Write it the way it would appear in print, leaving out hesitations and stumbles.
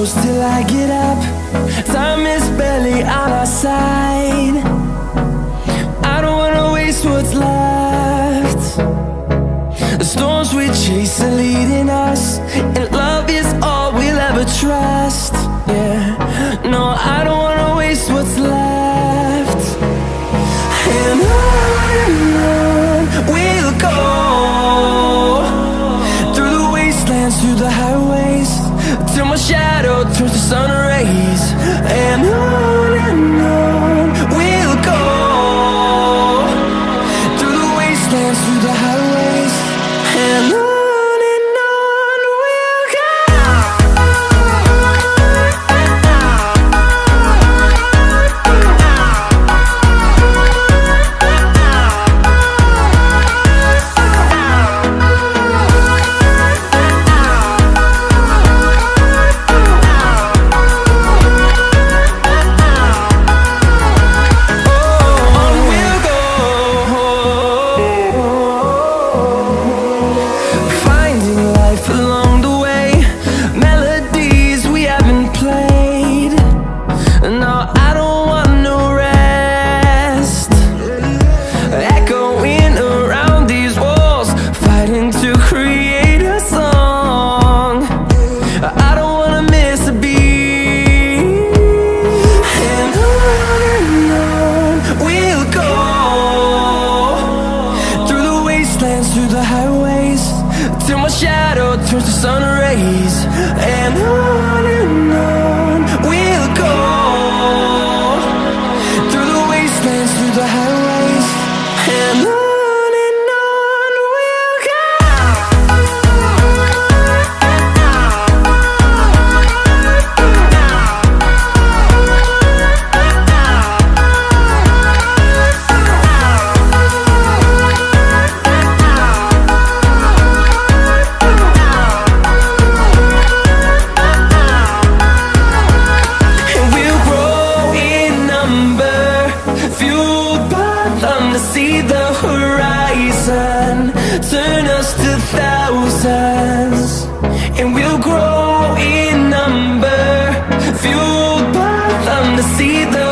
close till I get up. Time is barely on our side. I don't wanna waste what's left. The storms we chase are leading us, and love is all we'll ever trust. Yeah, no, I don't wanna waste what's left. And on we'll go, through the wastelands, through the highways, till my shadow turns to sun rays. And on we'll go, through the wastelands, through the highways, and on we'll go. Through the highways, till my shadow turns to sun rays. And on we'll go, through the wastelands, through the highways, and on we'll go. See the horizon turn us to thousands, and we'll grow in number, fueled by them to see the